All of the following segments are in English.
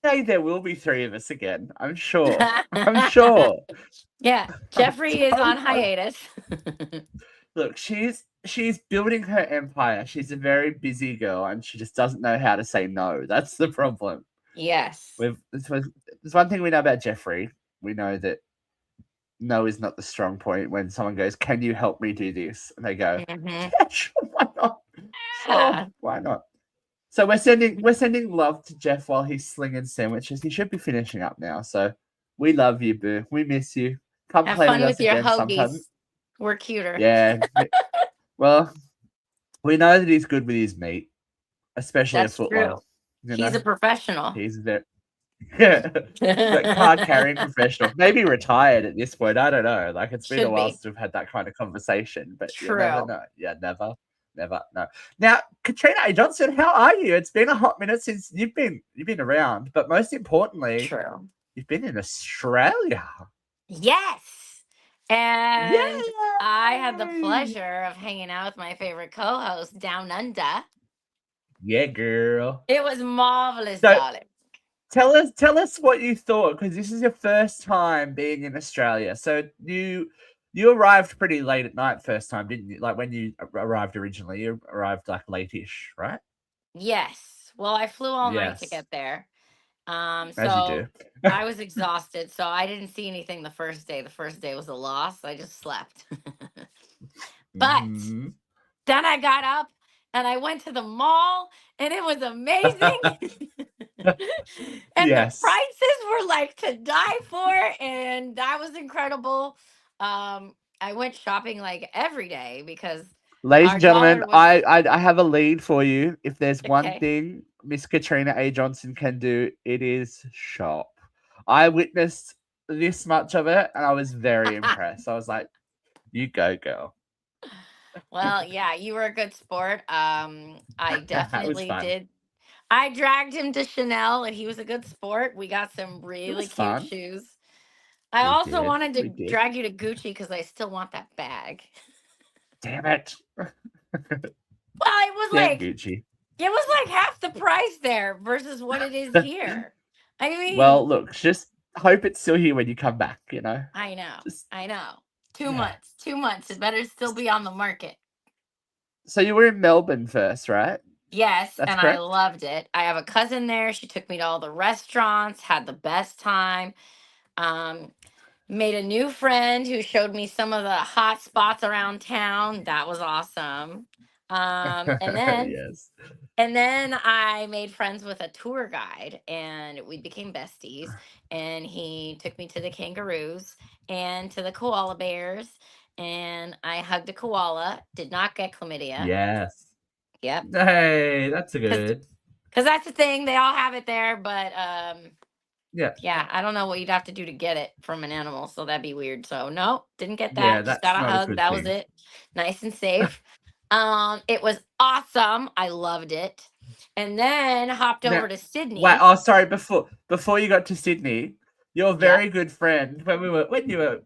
day there will be three of us again. I'm sure. I'm sure. Yeah, Jeffrey is on hiatus. Look, she's building her empire. She's a very busy girl, and she just doesn't know how to say no. That's the problem. Yes. There's one thing we know about Jeffrey. We know that no is not the strong point. When someone goes, "Can you help me do this?" and they go, Mm-hmm. "Yeah, sure, why not? Sure, Ah, why not?" So we're sending love to Jeff while he's slinging sandwiches. He should be finishing up now. So we love you, boo. We miss you. Come have play with fun us with your again sometime. hoagies. We're cuter. Yeah. Well, we know that he's good with his meat, especially a That's footlong. true. You He's know, a professional. he's very that card carrying professional. Maybe retired at this point. I don't know. Like it's been a Should while be. since we've had that kind of conversation, but you never True. know. Yeah, never no. Now, Katrina Johnson, how are you? It's been a hot minute since you've been around, but most importantly, True. you've been in Australia. Yes. And I had the Yay! pleasure of hanging out with my favorite co-host down under. Yeah, girl. It was marvelous, So darling. tell us what you thought, because this is your first time being in Australia. So you arrived pretty late at night first time, didn't you? Like when you arrived originally, you arrived like late-ish, right? Yes. Well, I flew all night to Yes, get there. as you do. So I was exhausted, so I didn't see anything the first day. The first day was a loss. I just slept. But Hmm. then I got up and I went to the mall and it was amazing. And the Yes. prices were like to die for, and that was incredible. I went shopping like every day because Ladies our and gentlemen, daughter was I have a lead for you. If there's one okay. thing Miss Katrina A. Johnson can do, it is shop. I witnessed this much of it and I was very impressed. I was like, you go, girl. Well, yeah, you were a good sport. I It was definitely fun. did. I dragged him to Chanel and he was a good sport. We got some It really was cute fun. shoes. I We also did. wanted to We did. drag you to Gucci because I still want that bag. Damn it. Well, it was Damn like Gucci. half the price there versus what it is here. I Well, mean, look, just hope it's still here when you come back, you know? I know. Just, I know. 2 yeah. months. 2 months. It better still be on the market. So you were in Melbourne first, right? Yes, That's and I correct? loved it. I have a cousin there. She took me to all the restaurants, had the best time. Um, Made a new friend who showed me some of the hot spots around town. That was awesome. And then Yes. I made friends with a tour guide and we became besties. And he took me to the kangaroos and to the koala bears. And I hugged a koala, did not get chlamydia. Yes. Yep. Hey, that's a Because good. that's the thing. They all have it there. But Yeah. yeah, I don't know what you'd have to do to get it from an animal. So that'd be weird. So no, didn't get Yeah, that. Just that's got a not a hug. good That was thing. it. Nice and safe. It was awesome. I loved it. And then hopped Now, over to wait, Sydney. oh sorry, before you got to Sydney, your Yep. very good friend, when you were,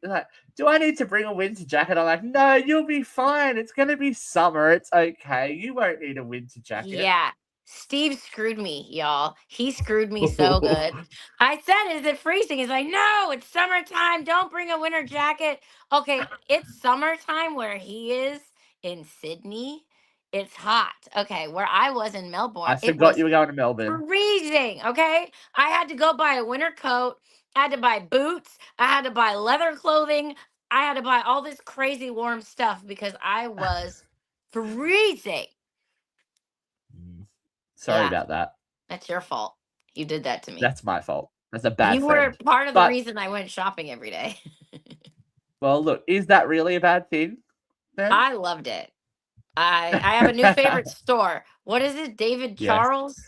like, do I need to bring a winter jacket? I'm like, no, you'll be fine. It's gonna be summer. It's okay. You won't need a winter jacket. Yeah. Steve screwed me, y'all. He screwed me so good. I said, "Is it freezing?" He's like, "No, it's summertime. Don't bring a winter jacket." Okay, it's summertime where he is in Sydney. It's hot. Okay, where I was in Melbourne, I it forgot was you were going to Melbourne. freezing. Okay, I had to go buy a winter coat. I had to buy boots. I had to buy leather clothing. I had to buy all this crazy warm stuff because I was freezing. Mm. Sorry Yeah. about that. That's your fault. You did that to me. That's my fault. That's a bad You were friend. part of the But reason I went shopping every day. well, look, is that really a bad thing then? I loved it. I have a new favorite store. What is it? David Yes. Charles?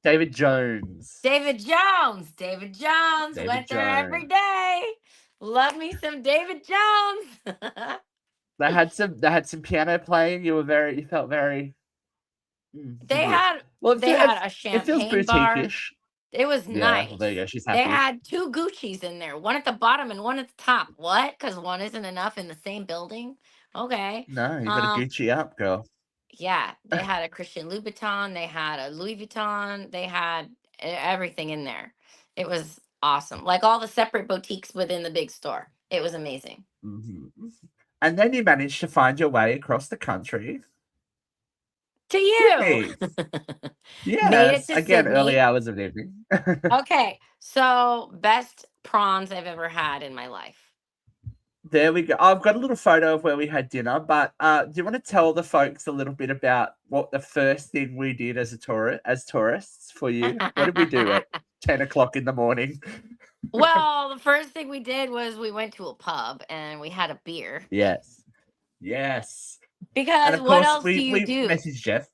David Jones. David Jones. David Jones. David Went there every Jones. day. Love me some David Jones. They had some piano playing. You felt very they good. had Well, they had a it feels champagne bar. boutique-ish. It was Yeah. Well, there nice. you go. She's They happy. had two Gucci's in there, one at the bottom and one at the top. What? Because one isn't enough in the same building. Okay. No, you got to Um, Gucci up, girl. Yeah, they had a Christian Louboutin, they had a Louis Vuitton, they had everything in there. It was awesome. Like all the separate boutiques within the big store. It was amazing. Mhm. And then you managed to find your way across the country. To you. Sydney. Made it Yes. to Again, early Sydney. hours of the evening. Okay, so best prawns I've ever had in my life. There we go. I've got a little photo of where we had dinner, but do you want to tell the folks a little bit about what the first thing we did as tourists for you? What did we do at 10 o'clock in the morning? Well, the first thing we did was we went to a pub and we had a beer. Yes. Yes. And Because of what course, else do we you we do? messaged Jeff.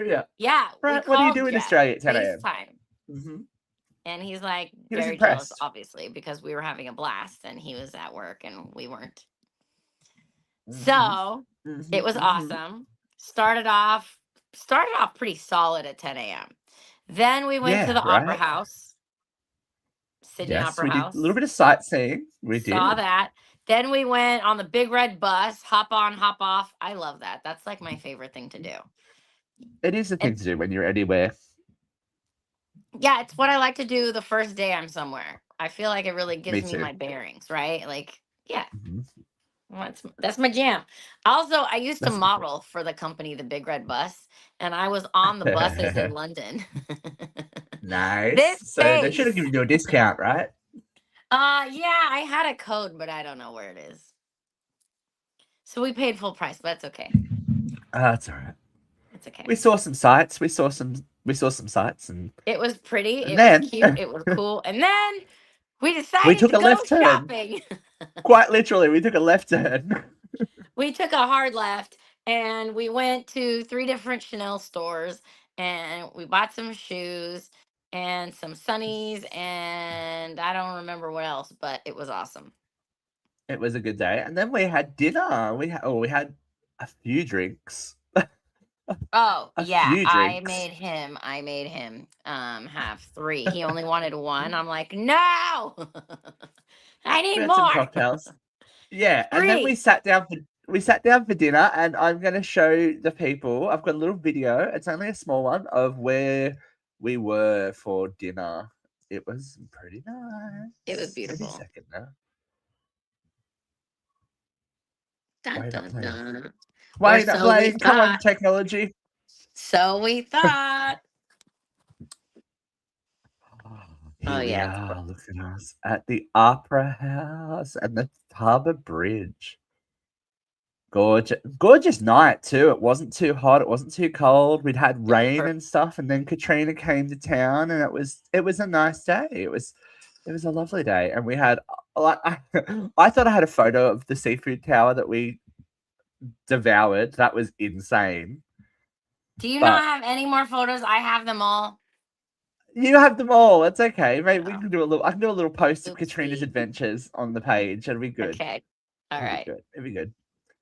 Yeah. Yeah, we Right. What do you called do in Jeff, Australia at 10 a.m.? FaceTime. Hmm. And he's like He was very jealous, impressed. obviously, because we were having a blast and he was at work and we weren't. Hmm. So Hmm. it was Hmm. awesome. Started off pretty solid at 10 a.m. Then we went to Yeah. the Opera Right. House, Sydney Yes, Opera we did a little House. bit of sightseeing. We Saw did. that. Then we went on the big red bus, hop on, hop off. I love that. That's like my favorite thing to do. It is the thing And to do when you're anywhere. yeah, it's what I like to do the first day I'm somewhere. I feel like it really Me gives me too. my bearings, right? Like, yeah, Mhm. that's my jam. Also, I used to That's good. model for the company, the Big Red Bus, and I was on the buses in London. Nice. This So they should have face. given you a discount, right? Yeah, I had a code, but I don't know where it is. So we paid full price, but it's okay. That's all right. It's okay. We saw some sights. We saw some sights, and It was pretty. and It was then cute. It was cool. And then we we decided took to a go left turn. shopping. Quite literally, we took a left turn. We took a hard left and we went to three different Chanel stores and we bought some shoes and some sunnies and I don't remember what else, but it was awesome. It was a good day, and then we had dinner. We had a few drinks. Oh, A yeah, few I drinks. made him have three. He only wanted one. I'm like, "No. I We need had some more." cocktails. Yeah, and then we Three. sat down for dinner, and I'm going to show the people. I've got a little video. It's only a small one of where we were for dinner. It was pretty It was nice. Give me a beautiful. second now. Dun Why not dun playing? dun. Or Why not so we playing? Come on, thought. technology. So we thought. Oh, Oh here we yeah. are. Look at us at the Opera House and the Harbour Bridge. Gorgeous night too. It wasn't too hot. It wasn't too cold. We'd had rain and stuff, and then Katrina came to town, and it was a nice day. It was a lovely day, and we had like I thought I had a photo of the seafood tower that we devoured. That was insane. Do you not But have any more photos? I have them all. you have them all. It's okay. Maybe we Oh, can do a little. I can do a little post of Katrina's oopsie. adventures on the page. It'll be good. Okay. All It'll be right. good. It'll be good.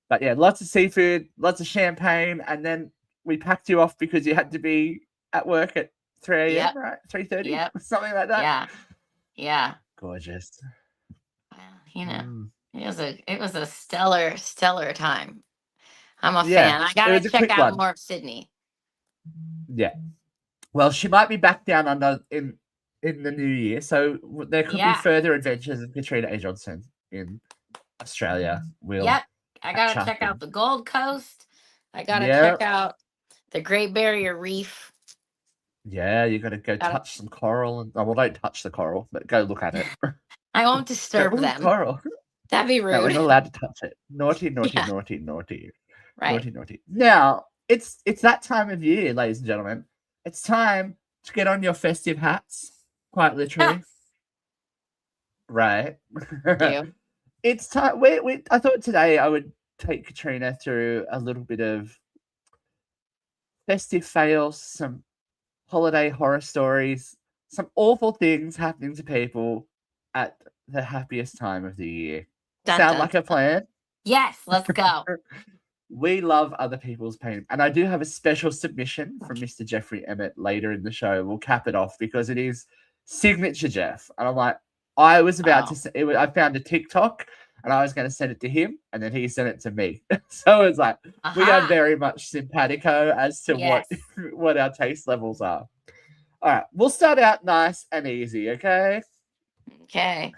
But yeah, lots of seafood, lots of champagne, and then we packed you off because you had to be at work at 3 a.m., Yep. right? 3:30, Yep. something like that. Yeah. Yeah. Gorgeous. Well, Mm. it was a stellar time. I'm a Yeah, fan. I it gotta was a check quick out one. more of Sydney. Yeah. Well, she might be back down under in the new year, so there could be Yeah. further adventures of Katrina A. Johnson in Australia. We'll Yep. I catch gotta up check out and the Gold Coast. I gotta yeah, check out the Great Barrier Reef. yeah, you got to go Gotta, touch some coral and well, don't touch the coral, but go look at it. I won't Go, disturb ooh, them. coral. That'd be No, we're rude. not allowed to touch it. Naughty, naughty, Yeah. naughty, naughty, Right. naughty, naughty. Now it's that time of year, ladies and gentlemen. It's time to get on your festive hats, quite Ah, literally. Right. you. It's time. I thought today I would take Katrina through a little bit of festive fails, some holiday horror stories, some awful things happening to people at the happiest time of the year. Dun Sound dun like a dun. plan? Yes, let's go. We love other people's pain. And I do have a special submission from Mr. Jeffrey Emmett later in the show. We'll cap it off because it is signature Jeff. And I'm like, I was about to Oh. say, I found a TikTok and I was going to send it to him, and then he sent it to me. So it's like we are Aha. very much simpatico as to what Yes. what our taste levels are. All right, we'll start out nice and easy, okay? Okay.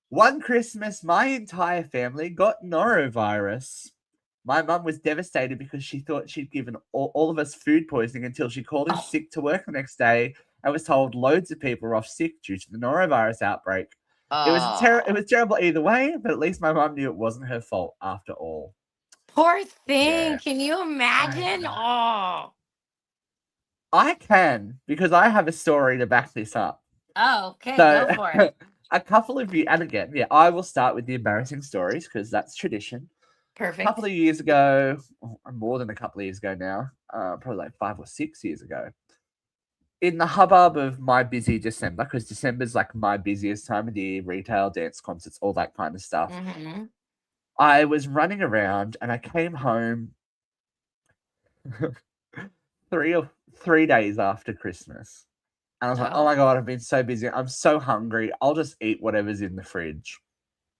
One Christmas, my entire family got norovirus. My mum was devastated because she thought she'd given all of us food poisoning until she called in Oh. sick to work the next day and was told loads of people were off sick due to the norovirus outbreak. It was it Oh. was terrible either way, but at least my mum knew it wasn't her fault after all. Poor thing. Yeah, Can you I imagine? know. Oh. I can because I have a story to back this up. Oh, okay, So, go for it. a couple of you, and again, yeah, I will start with the embarrassing stories because that's tradition. A couple Perfect. of years ago, more than a couple of years ago now, probably like 5 or 6 years ago, in the hubbub of my busy December, because December's like my busiest time of the year, retail, dance, concerts, all that kind of stuff. Mm-hmm. I was running around and I came home 3 days after Christmas. And I was like, oh Oh. my God, I've been so busy. I'm so hungry. I'll just eat whatever's in the fridge.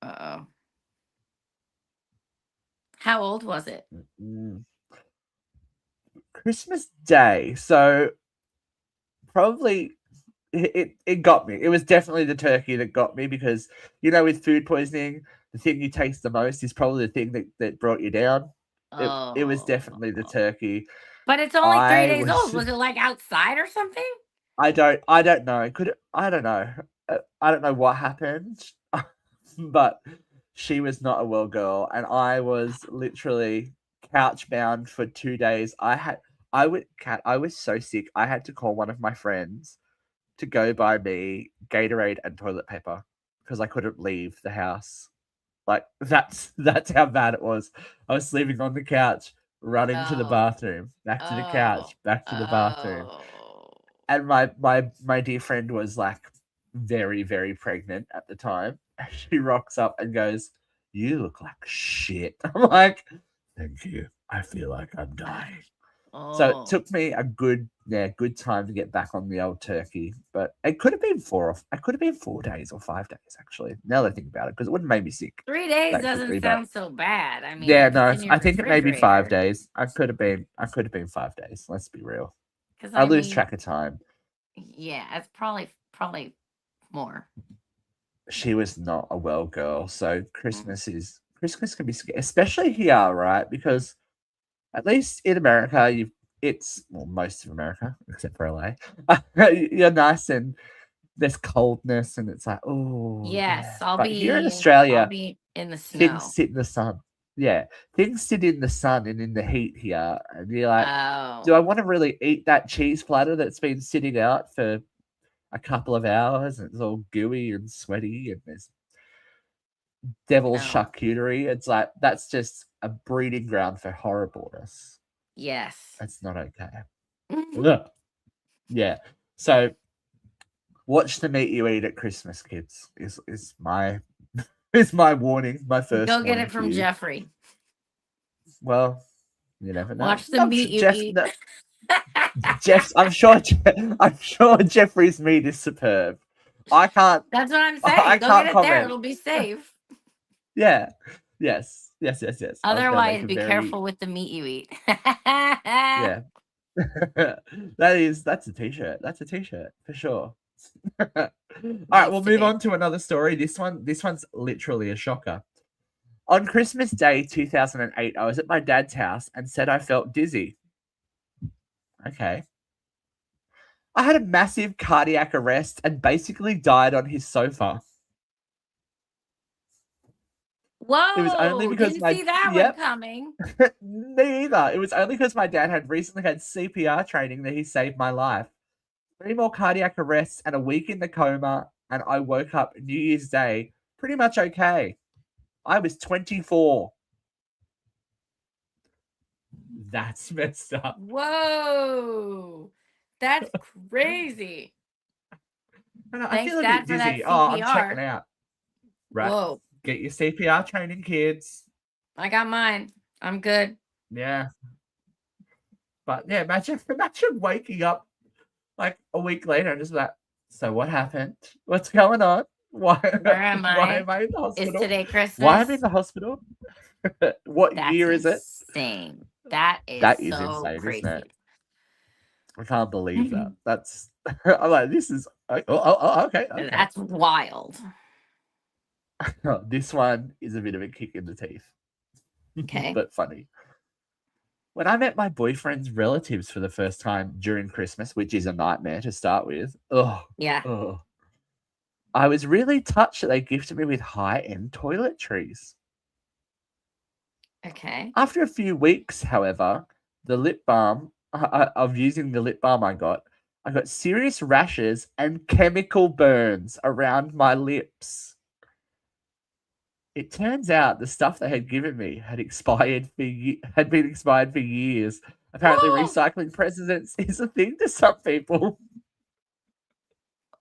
Uh-oh. How old was it? Mm. Christmas Day. So probably it got me. It was definitely the turkey that got me because, with food poisoning, the thing you taste the most is probably the thing that brought you down. It was Oh. definitely the turkey. But it's only three I days was old. Was it like outside or something? I don't know. I don't know. I don't know what happened, but she was not a well girl, and I was literally couch bound for 2 days. I was so sick. I had to call one of my friends to go buy me Gatorade and toilet paper because I couldn't leave the house. Like that's how bad it was. I was sleeping on the couch, running to the Oh. bathroom, back to the Oh. couch, back to the bathroom. Oh. And my dear friend was like very, very pregnant at the time. She rocks up and goes, "You look like shit." I'm like, "Thank you. I feel like I'm dying." So it Oh. took me a good time to get back on the old turkey, but it could have been 4 days or 5 days actually. Now that I think about it, because it wouldn't make me sick 3 days that doesn't quickly. But sound so bad. I mean, yeah, if it's no, in your I think it may be five refrigerator. days. I could have been 5 days. Let's be real. Because I I lose mean, track of time. yeah, it's probably more. She was not a well girl, so Mm. Christmas can be scary, especially here, right? Because at least in America, it's well, most of America except for LA. You're nice and there's coldness, and it's like, oh Yes, yeah. But here in I'll Australia, be in the things snow. sit in the sun. Yeah, things sit in the sun and in the heat here, and you're like, do Oh, I want to really eat that cheese platter that's been sitting out for a couple of hours and it's all gooey and sweaty and there's devil's no. charcuterie? It's like that's just a breeding ground for horribleness. Yes. That's not okay. Ugh. Yeah. So watch the meat you eat at Christmas, kids. Is my is my warning, my first Go get warning it to from you. Jeffrey. Well, you never know. Watch the meat you Jeff, eat. no, Jeff's. I'm sure Jeffrey's meat is superb. I can't. That's what I'm I saying. Go get can't it there. comment. It'll be safe. Yeah. Yes. Yes. Yes. Yes. I was gonna make Otherwise, a be very careful with the meat you eat. yeah. That's a t-shirt. That's a t-shirt for sure. All right, Needs we'll to move be. on to another story. This one's literally a shocker. On Christmas Day 2008, I was at my dad's house and said I felt dizzy. Okay. I had a massive cardiac arrest and basically died on his sofa. It was only Whoa, because didn't my see that one yep, coming. me either. It was only because my dad had recently had CPR training that he saved my life. 3 more cardiac arrests and a week in the coma, and I woke up New Year's Day pretty much okay. I was 24. That's messed up. Whoa, that's crazy. I Thanks, feel a bit Dad, for that dizzy. Oh, I'm checking CPR. out. Right. Whoa, Get your CPR training, kids. I got mine. I'm good. Yeah. But yeah, imagine waking up like a week later and just like, so what happened? What's going on? Why? Where am Why I? am I in the Is hospital? today Why am I in Christmas? the hospital? What That's year is it? insane. That is That is so insane, isn't it? crazy. I can't believe that. That's. I'm like, this is. Okay, okay. That's wild. This one is a bit of a kick in the teeth, Okay. but funny. When I met my boyfriend's relatives for the first time during Christmas, which is a nightmare to start with, Yeah. I was really touched that they gifted me with high-end toiletries. Okay. After a few weeks, however, the lip balm of using the lip balm I got serious rashes and chemical burns around my lips. It turns out the stuff they had given me had been expired for years. Apparently, recycling presents is a thing to some people.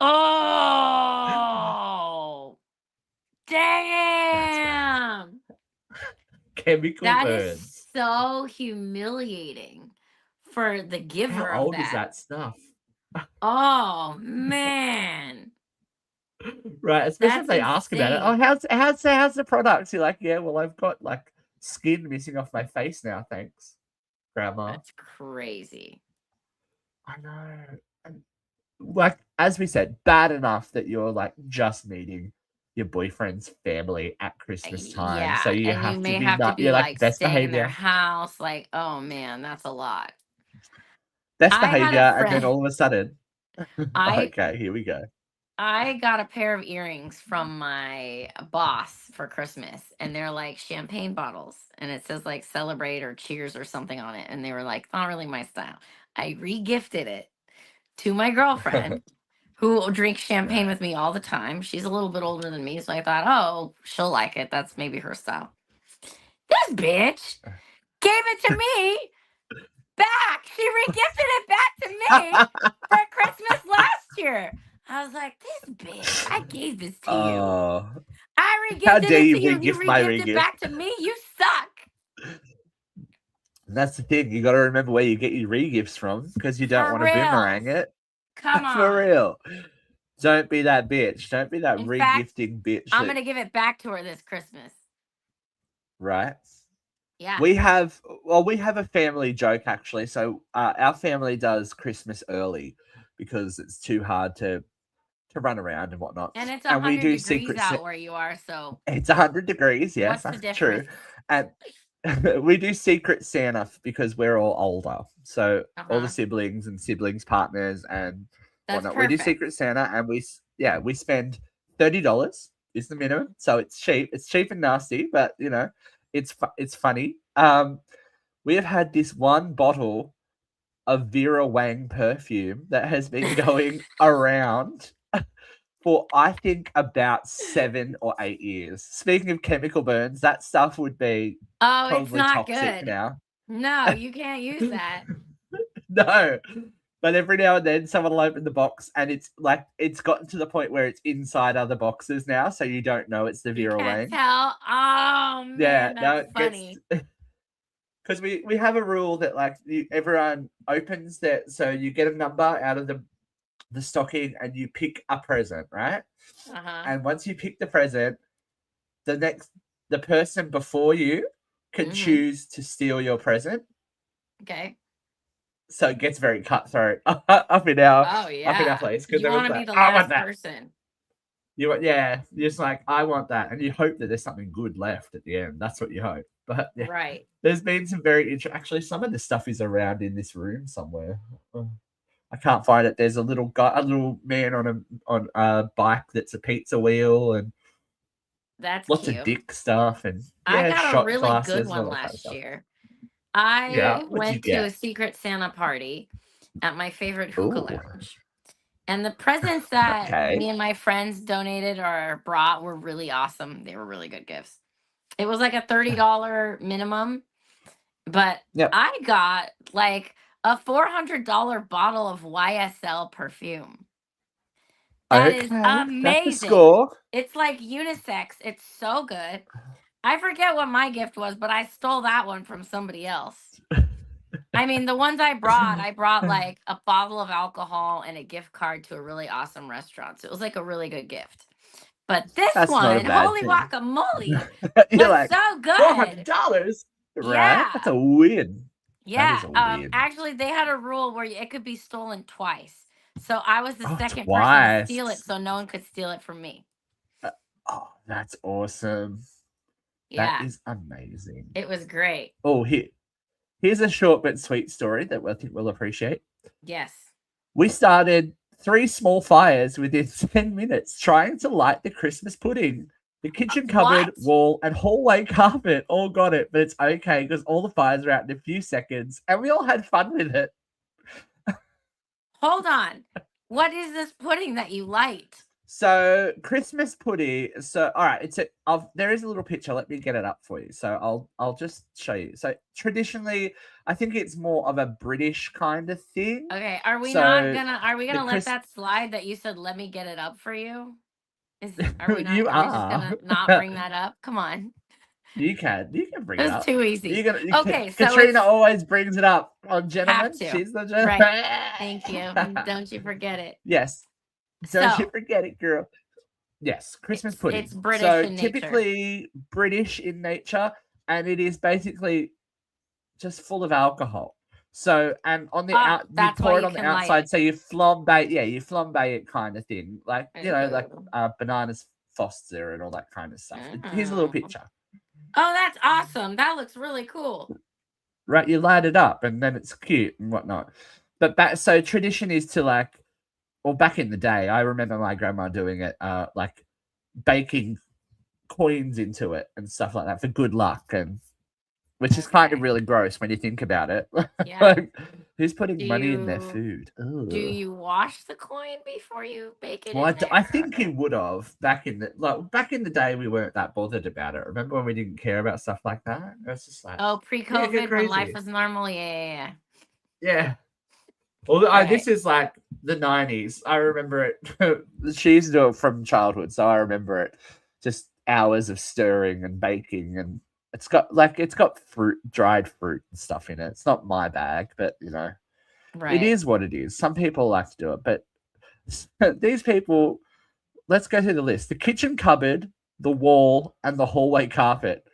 Oh, damn. Chemical That is burns. so humiliating for the giver How of old is that. that stuff? Oh, man. Right, especially if That's they ask about it. Oh, insane. how's the product? You're like, yeah, well, I've got like skin missing off my face now, thanks, Grandma. That's crazy. I know. And like as we said, bad enough that you're like just meeting your boyfriend's family at Christmas time, so Yeah. you And you have to may be have to not. be You're like like best staying in their behavior, house. Like, oh, man, that's a lot. best I had behavior, a and then friend. all of a sudden, I okay, here we go. I got a pair of earrings from my boss for Christmas, and they're like champagne bottles, and it says like celebrate or cheers or something on it. And they were like, not really my style. I re-gifted it to my girlfriend who drinks champagne Right. with me all the time. She's a little bit older than me, so I thought, oh, she'll like it. That's maybe her style. This bitch gave it to me back. She re-gifted it back to me for Christmas last year. I was like, this bitch, I gave this to you. Oh, I how re-gifted dare it you to you and you re-gift my re-gift it re-gift? back to me. You suck. And that's the thing. You got to remember where you get your re-gifts from because you don't For want to boomerang real. it. Come For on. real. Don't be that bitch. Don't be that In fact, re-gifting bitch I'm that going to give it back to her this Christmas. right. Yeah. We have a family joke actually. So our family does Christmas early because it's too hard to run around and whatnot. And it's And we 100 do degrees out where you are, so It's 100 degrees. Yes, what's the that's true. difference? And we do Secret Santa because we're all older. So all the Uh-huh. siblings and siblings partners and That's whatnot. We do perfect. Secret Santa and we spend $30 is the minimum. So it's cheap. It's cheap and nasty, but it's funny. We have had this one bottle of Vera Wang perfume that has been going around for I think about 7 or 8 years. Speaking of chemical burns, that stuff would be Oh, it's probably not toxic good. now. No, you can't use that. No. But every now and then someone will open the box and it's gotten to the point where it's inside other boxes now, so you don't know it's the You Vera can't Wang. tell. Oh, Yeah, man, no, that's it gets funny. because we have a rule that like everyone opens that, so you get a number out of the stocking and you pick a present, right? Uh-huh. And once you pick the present, the person before you can Mm-hmm. choose to steal your present. Okay. So it gets very cutthroat up in our Oh, yeah. place because You want everyone's to be like, the I want last that. person. You're just like, I want that, and you hope that there's something good left at the end. That's what you hope. But yeah, Right. there's been some very actually some of the stuff is around in this room somewhere. I can't find it. There's a little man on a bike that's a pizza wheel and That's lots of cute. dick stuff and I got a shot really good glasses and all one that kind of last stuff. year. Yeah, I what'd you went to a get? Secret Santa party at my favorite hookah Ooh, lounge. And the presents that okay. me and my friends donated or brought were really awesome. They were really good gifts. It was like a $30 minimum, but Yep. I got like a $400 bottle of YSL perfume. That is Okay, that's a amazing. score. It's like unisex. It's so good. I forget what my gift was, but I stole that one from somebody else. I mean, the ones I brought like a bottle of alcohol and a gift card to a really awesome restaurant. So it was like a really good gift. But this That's not a one, bad holy thing. guacamole, You're was like, so good. $400, right? That's Yeah. a win. That Yeah. is a win. Actually, they had a rule where it could be stolen twice. So I was the Oh, second person to steal it, twice. so no one could steal it from me. Oh, that's awesome. That Yeah. is amazing. It was great. Oh, here's a short but sweet story that I think we'll appreciate. Yes. We started 3 small fires within 10 minutes trying to light the Christmas pudding. The kitchen cupboard, What? wall, and hallway carpet all got it, but it's okay because all the fires are out in a few seconds, and we all had fun with it. Hold on. What is this pudding that you light? So Christmas pudding. So all right, there is a little picture. Let me get it up for you. So I'll just show you. So traditionally, I think it's more of a British kind of thing. Okay, are we So gonna let that slide that you said let me get it up for you? Are we you just are. gonna not bring that up? Come on. You can bring It it was up. too easy. Okay, so Katrina it's always brings it up on have Gentlemen. to. She's the gentleman. Right. Thank you. Don't you forget it. Yes. Don't you So forget it, girl. Yes, Christmas pudding. it's British So in nature. typically British in nature, and it is basically just full of alcohol. So, and on the out, you that's why pour it you on the can light outside. it. So you flambe, you flambe it kind of thing, like like Ooh. bananas Foster and all that kind of stuff. Here's a little picture. Oh, that's awesome. That looks really cool. Right, you light it up, and then it's cute and whatnot. But so tradition is to back in the day, I remember my grandma doing it, like baking coins into it and stuff like that for good luck, and which is kind of really gross when you think about it. Yeah. Like, who's putting money in their food? Do you wash the coin before you bake it Well, in there? I think he would have back in the day. We weren't that bothered about it. Remember when we didn't care about stuff like that? It was just like, pre-COVID when life was normal. Yeah. Well, Right. this is like the 90s. I remember it. She used to do it from childhood, so I remember it. Just hours of stirring and baking, and it's got fruit, dried fruit and stuff in it. It's not my bag, but Right. it is what it is. Some people like to do it, but these people. Let's go through the list: the kitchen cupboard, the wall, and the hallway carpet.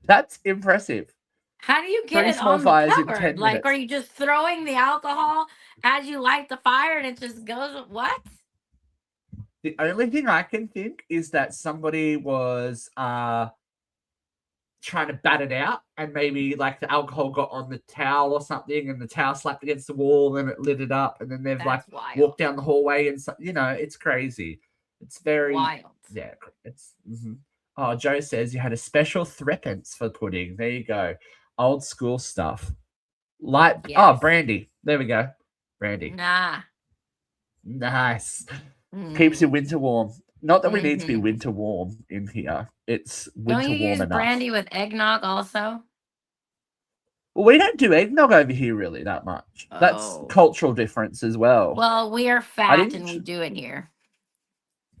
That's impressive. How do you get 3 it small on the fires in 10 cupboard? Like, minutes. are you just throwing the alcohol as you light the fire and it just goes? What? The only thing I can think is that somebody was trying to bat it out, and maybe like the alcohol got on the towel or something, and the towel slapped against the wall, and it lit it up, and then they've walked down the hallway, and it's crazy. It's very wild. Yeah, it's. Oh, Joe says you had a special threepence for pudding. There you go, old school stuff. Brandy. There we go, brandy. Nah. Nice. Keeps your winter warm. Not that we need to be winter warm in here. It's winter warm enough. Don't you use brandy with eggnog also? Well, we don't do eggnog over here really that much. That's cultural difference as well. Well, we are fat and we do it here.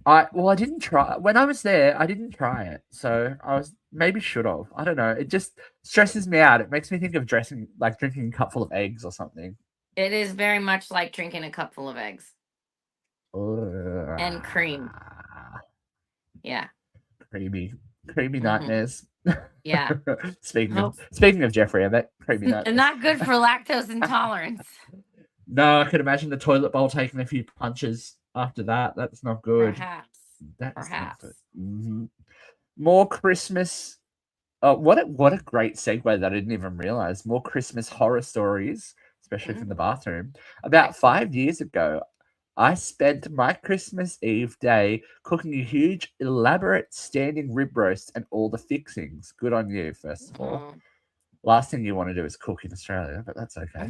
I didn't try when I was there. I didn't try it, so maybe should have. I don't know. It just stresses me out. It makes me think of drinking a cupful of eggs or something. It is very much like drinking a cupful of eggs. And cream. Yeah. Creamy nightmares. Yeah. Speaking of Jeffrey, I bet creamy nightmares. Not good for lactose intolerance. No, I could imagine the toilet bowl taking a few punches after that. That's not good. Perhaps. Not good. Mm-hmm. More Christmas. What a great segue that I didn't even realize. More Christmas horror stories, especially from the bathroom. About 5 years ago, I spent my Christmas Eve day cooking a huge, elaborate standing rib roast and all the fixings. Good on you, first of all. Last thing you want to do is cook in Australia, but that's okay.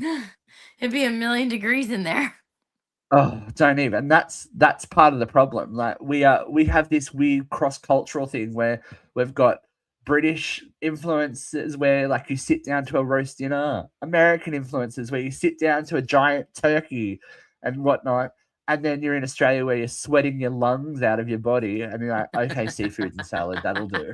It'd be 1,000,000 degrees in there. Oh, don't even. That's part of the problem. Like we have this weird cross-cultural thing where we've got British influences where like you sit down to a roast dinner, American influences where you sit down to a giant turkey and whatnot, and then you're in Australia where you're sweating your lungs out of your body and you're like, okay, seafood and salad, that'll do.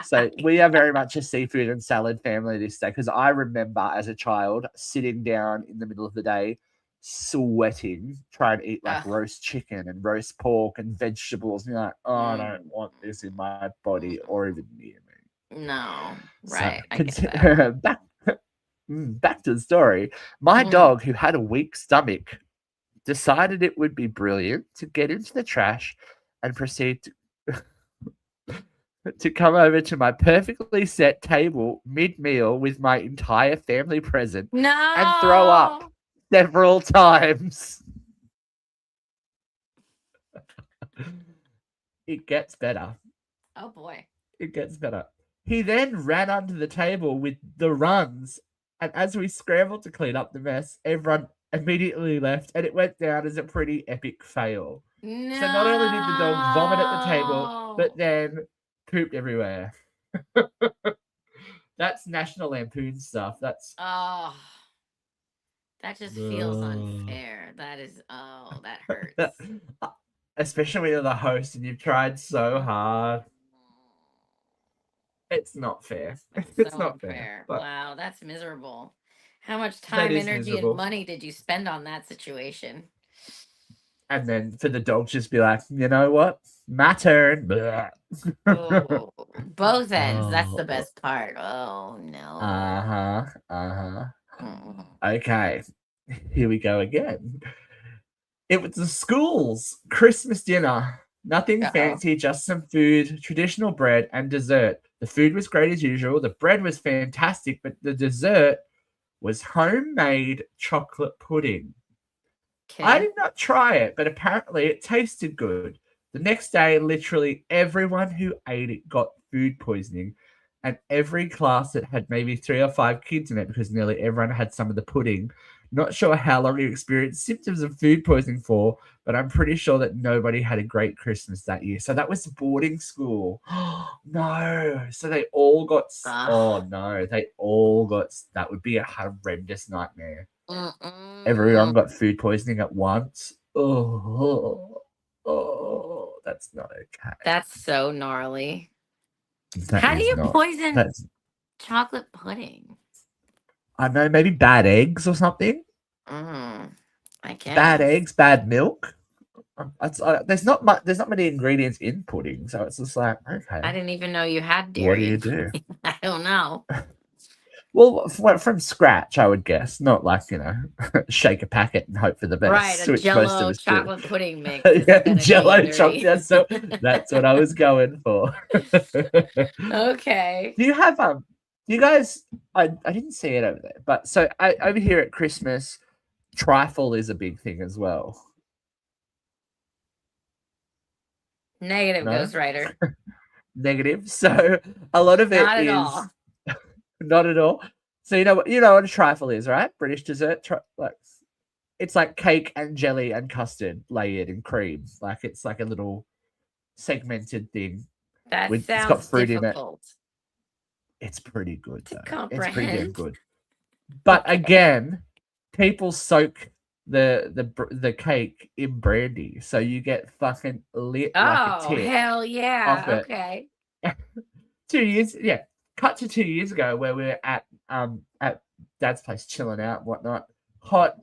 So we are very much a seafood and salad family this day, because I remember as a child sitting down in the middle of the day sweating, trying to eat like Ugh. roast chicken and roast pork and vegetables. And you're like, oh, I don't want this in my body or even near me. No, So right. I get that. back to the story. My dog, who had a weak stomach, decided it would be brilliant to get into the trash and proceed to come over to my perfectly set table mid-meal with my entire family present and throw up No. several times. It gets better. Oh boy. It gets better. He then ran under the table with the runs, and as we scrambled to clean up the mess, everyone immediately left, and it went down as a pretty epic fail. No. So not only did the dog vomit at the table, but then pooped everywhere. That's National Lampoon stuff. That's Oh, that just feels unfair. That is, that hurts. especially when you're the host and you've tried so hard. It's not fair. It's So not fair. unfair. But Wow, that's miserable. How much that time, is energy, miserable. and money did you spend on that situation? And then for the dog just be like, you know what? My turn. Oh, both ends. That's the Oh, best part. Oh no. uh-huh. Uh-huh. Mm. Okay. Here we go again. It was the school's Christmas dinner. Nothing Uh-oh. fancy, just some food, traditional bread, and dessert. The food was great as usual. The bread was fantastic, but the dessert was homemade chocolate pudding. I Okay. did not try it, but apparently it tasted good. The next day, literally everyone who ate it got food poisoning, and every class that had maybe 3 or 5 kids in it because nearly everyone had some of the pudding. Not sure how long you experienced symptoms of food poisoning for, but I'm pretty sure that nobody had a great Christmas that year. So that was boarding school. No. So they all got, oh no, they all got, that would be a horrendous nightmare. Everyone got food poisoning at once. Oh, that's not okay. That's so gnarly. That How do is you not. poison That's, chocolate pudding? I don't know, maybe bad eggs or something. I Bad guess. eggs, bad milk. There's not much. There's not many ingredients in pudding, so it's just like, okay, I didn't even know you had what do dairy you in do? pudding. I don't know. Well, from scratch, I would guess, not like shake a packet and hope for the Right, best, a which most of Jello us do. chocolate pudding mix isn't Yeah, gonna do Jello you dirty. chocolate. So that's what I was going for. Okay. Do you have Do you guys? I didn't see it over there, but so over here at Christmas, trifle is a big thing as well. Negative, No, ghostwriter. negative. So a lot of it Not at is all. not at all. So you know what a trifle is, right? British dessert, like it's like cake and jelly and custard layered in cream. Like it's like a little segmented thing That with it's got sounds fruit in it. difficult It's pretty good to though. It's pretty damn comprehend. good. But Okay. again, people soak the cake in brandy, so you get fucking lit like a Oh, tit hell off yeah. it. Okay. 2 years, yeah. Cut to 2 years ago where we're at Dad's place chilling out and whatnot. Hot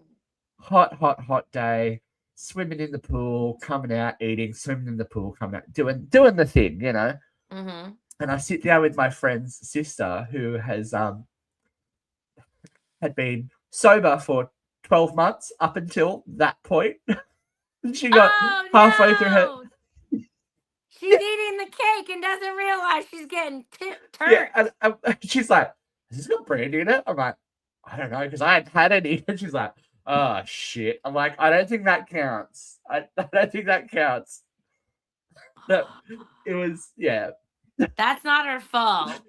day. Swimming in the pool, coming out, eating, swimming in the pool, coming out, doing the thing, you know. Mm-hmm. And I sit down with my friend's sister who has had been sober for 12 months up until that point. She got halfway through her. Oh no. She's eating the cake and doesn't realize she's getting turned. Yeah, and she's like, "Has this got brandy in it?" I'm like, "I don't know," because I hadn't had any. And she's like, "Oh shit!" I'm like, "I don't think that counts. I don't think that counts." No, it was That's not her fault.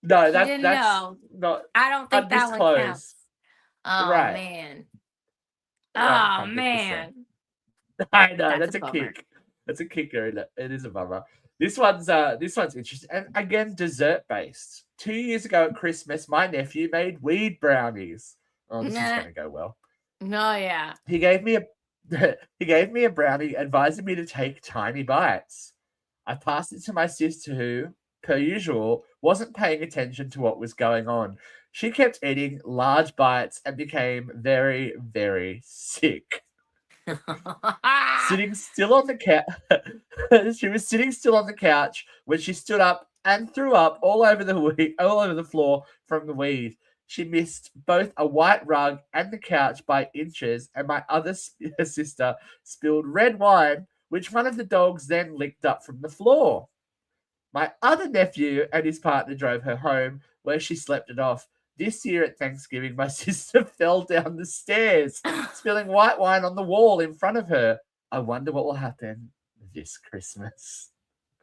No, She that's didn't know. not I don't think that one undisclosed. counts. Oh Right. man. Right, Oh 100%. man. I know That's that's a a bummer. kick. That's a kicker. It is a bummer. This one's interesting, and again dessert based. 2 years ago at Christmas, my nephew made weed brownies. Oh, this is gonna go well. No, yeah. He gave me a brownie, advising me to take tiny bites. I passed it to my sister, who, per usual, wasn't paying attention to what was going on. She kept eating large bites and became very, very sick. Sitting still on the couch. She was sitting still on the couch when she stood up and threw up all over the floor from the weed. She missed both a white rug and the couch by inches, and my other sister spilled red wine, which one of the dogs then licked up from the floor. My other nephew and his partner drove her home, where she slept it off. This year at Thanksgiving, my sister fell down the stairs, spilling white wine on the wall in front of her. I wonder what will happen this Christmas.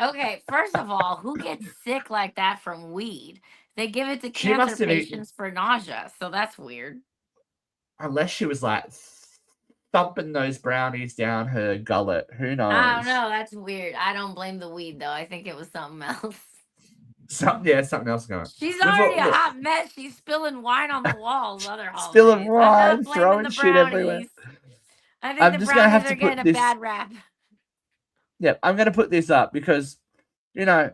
Okay, first of all, who gets sick like that from weed? They give it to She cancer must have eaten, patients for nausea, so that's weird. unless she was like thumping those brownies down her gullet. Who I don't knows? know. That's weird. I don't blame the weed though. I think it was something else. Something else going. She's We've already a look, hot mess. She's spilling wine on the walls other spilling holidays. I'm not wine, blaming throwing the shit everywhere. brownies. I think I'm the just gonna brownies have are to put getting a this. bad rap. Yeah, I'm gonna put this up because you know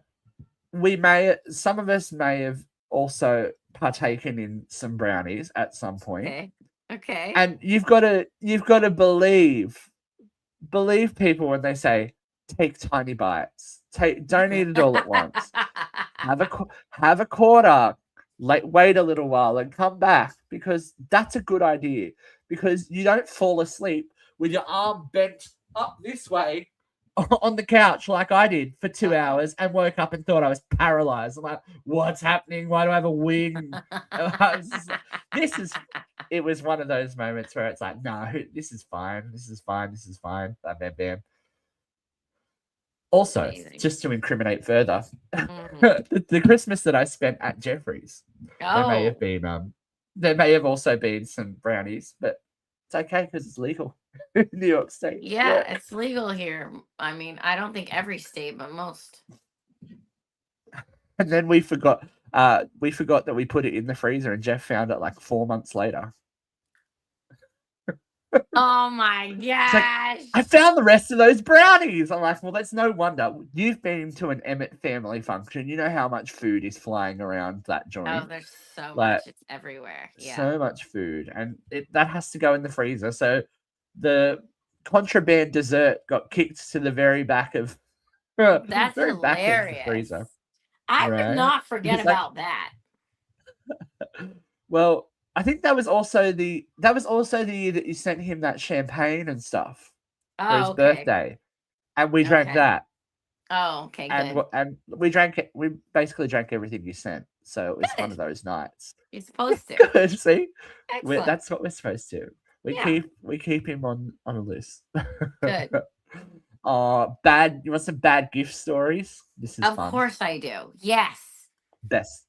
some of us may have also partaken in some brownies at some point, Okay. Okay. and you've got to believe people when they say take tiny bites, don't eat it all at once, have a quarter, wait a little while and come back, because that's a good idea, because you don't fall asleep with your arm bent up this way on the couch like I did for 2 hours and woke up and thought I was paralyzed. I'm like, what's happening? Why do I have a wing? This is. It was one of those moments where it's like, no, this is fine. This is fine. This is fine. Bam, bam, bam. Also, Amazing. just to incriminate further, Mm. the Christmas that I spent at Jeffrey's, there may have Oh, been there may have also been some brownies, but it's okay because it's legal in New York State. yeah, Yeah. it's legal here. I mean, I don't think every state, but most. And then we forgot that we put it in the freezer, and Jeff found it like 4 months later. Oh my It's like, gosh. I found the rest of those brownies. I'm like, well, that's no wonder. You've been to an Emmett family function. You know how much food is flying around that Oh, joint. there's so Like, much. It's everywhere. Yeah. so much food, and that has to go in the freezer. So the contraband dessert got kicked to the very back of That's very back of the hilarious. freezer. I would Right? not forget Because, like, about that. well, I think that was also the year that you sent him that champagne and stuff for his Oh, okay. birthday, and we drank Okay. that, Oh, okay, good. and we drank it. We basically drank everything you sent. So it was one Good. of those nights. You're supposed to. Good, see, Excellent. that's what we're supposed to. We Yeah. keep him on a list. Good. Bad. You want some bad gift stories? This is Of fun. course I do. Yes. Best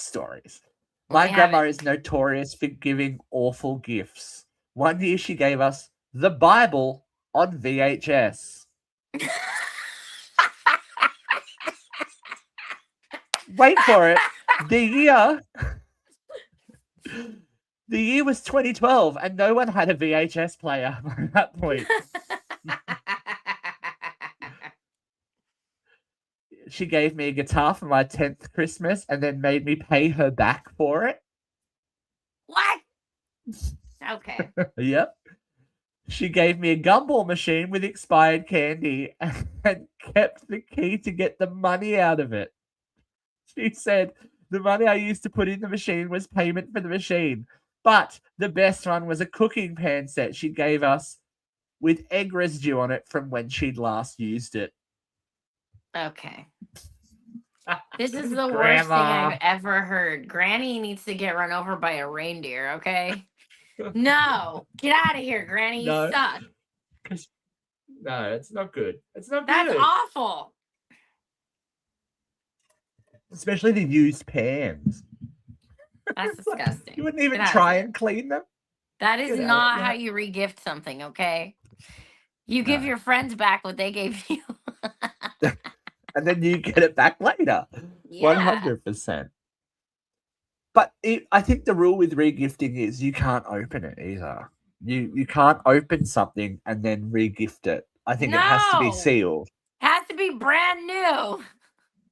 stories. Let My me have grandma it. is notorious for giving awful gifts. One year she gave us the Bible on VHS. Wait for it. The year was 2012, and no one had a VHS player at that point. She gave me a guitar for my 10th Christmas and then made me pay her back for it. What? Okay. Yep. She gave me a gumball machine with expired candy and kept the key to get the money out of it. She said the money I used to put in the machine was payment for the machine. But the best one was a cooking pan set she gave us with egg residue on it from when she'd last used it. Okay. This is the worst thing I've ever heard. Granny needs to get run over by a reindeer, okay? No. Get out of here, Granny. You suck. No, it's not good. It's not That's good. awful. Especially the used pans. That's disgusting. You wouldn't even Get out of try here. and clean them? That is Get out. not Yeah. how you regift something, okay? You give your friends back what they gave you. And then you get it back later. Yeah. 100%. But I think the rule with regifting is you can't open it either. You can't open something and then regift it. I think it has to be No. sealed. Has to be brand new.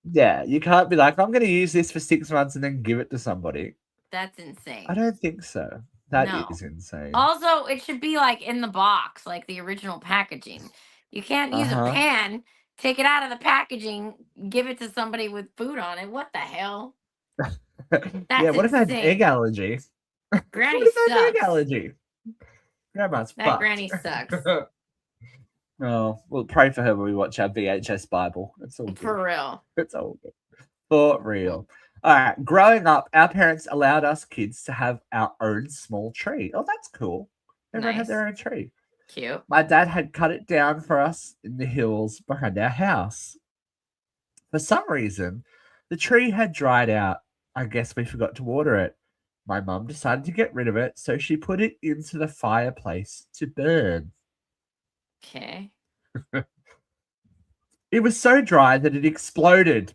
Yeah, you can't be like, I'm going to use this for 6 months and then give it to somebody. That's insane. I don't think so. That No. is insane. Also, it should be like in the box, like the original packaging. You can't use a Uh-huh. pan, take it out of the packaging, give it to somebody with food on it. What the hell? Yeah, That's what if I had an egg insane. allergy? What Granny if I had an egg sucks. allergy? Grandma's That fucked. granny sucks. Oh, we'll pray for her when we watch our VHS Bible. It's all good. For real. It's all good. For real. All right. Growing up, our parents allowed us kids to have our own small tree. Oh, that's cool. Everyone had Nice. their own tree. Cute. My dad had cut it down for us in the hills behind our house. For some reason, the tree had dried out. I guess we forgot to water it. My mum decided to get rid of it, so she put it into the fireplace to burn. Okay. It was so dry that it exploded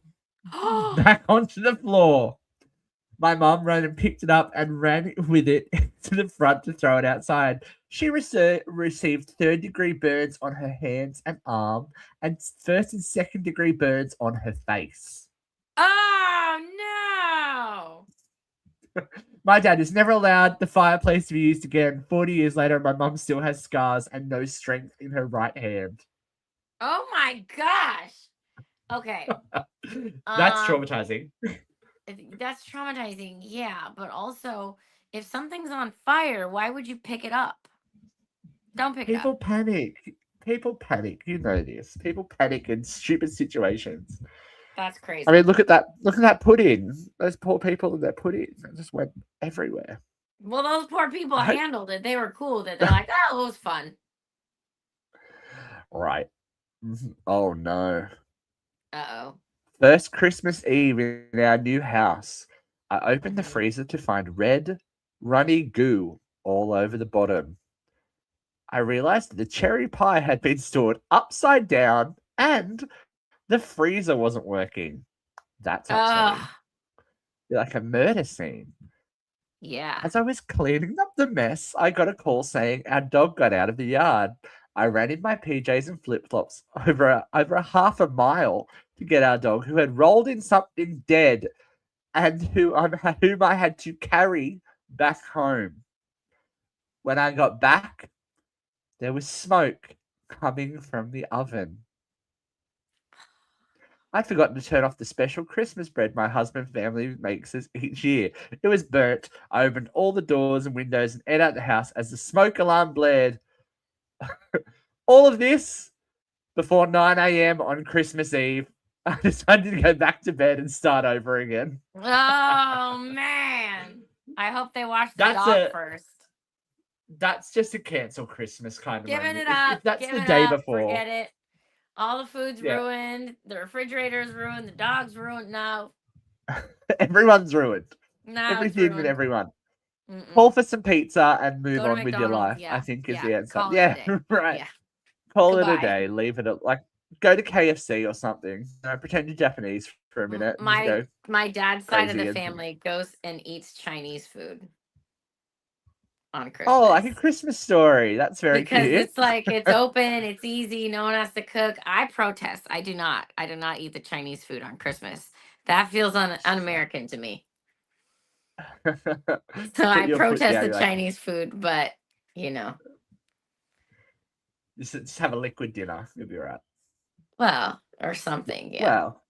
back onto the floor. My mum ran and picked it up and ran with it to the front to throw it outside. She received third-degree burns on her hands and arm, and first and second-degree burns on her face. Oh no! My dad has never allowed the fireplace to be used again. 40 years later, my mum still has scars and no strength in her right hand. Oh my gosh! Okay. That's traumatizing. That's traumatizing, yeah. But also, if something's on fire, why would you pick it up? Don't pick it People up. panic. People panic. You know this. People panic in stupid situations. That's crazy. I mean, look at that. Look at that pudding. Those poor people in their pudding. It just went everywhere. Well, those poor people handled it. They were cool with it. They're like, oh, it was fun. Right. Oh no. Uh-oh. First Christmas Eve in our new house, I opened the freezer to find red, runny goo all over the bottom. I realized that the cherry pie had been stored upside down and the freezer wasn't working. That's upsetting. Like a murder scene. Yeah. As I was cleaning up the mess, I got a call saying our dog got out of the yard. I ran in my PJs and flip-flops over a half a mile to get our dog, who had rolled in something dead and whom I had to carry back home. When I got back, there was smoke coming from the oven. I'd forgotten to turn off the special Christmas bread my husband's family makes us each year. It was burnt. I opened all the doors and windows and ate out the house as the smoke alarm blared. All of this before 9 a.m. on Christmas Eve. I decided to go back to bed and start over again. Oh, man. I hope they wash the dog first. That's just a cancel Christmas kind of Giving moment. it up. If that's Giving the day up, before. forget it. All the food's ruined. The refrigerator's ruined. The dog's ruined. No. Everyone's ruined. No, Everything and everyone. Mm-mm. Call for some pizza and move Go to on with your McDonald's. life, I think is the answer. Call it Yeah, a day. right. Yeah. Call Goodbye. it a day. Leave it at, like, go to KFC or something. Pretend you're Japanese for a minute. My dad's side of the crazy family goes and eats Chinese food on Christmas. Oh, like a Christmas story. That's very because cute. it's like it's open, it's easy, no one has to cook. I protest. I do not eat the Chinese food on Christmas. That feels un-American to me. So I protest the Chinese food, but you know. Just have a liquid dinner. You'll be right. Well, or something, yeah. Well,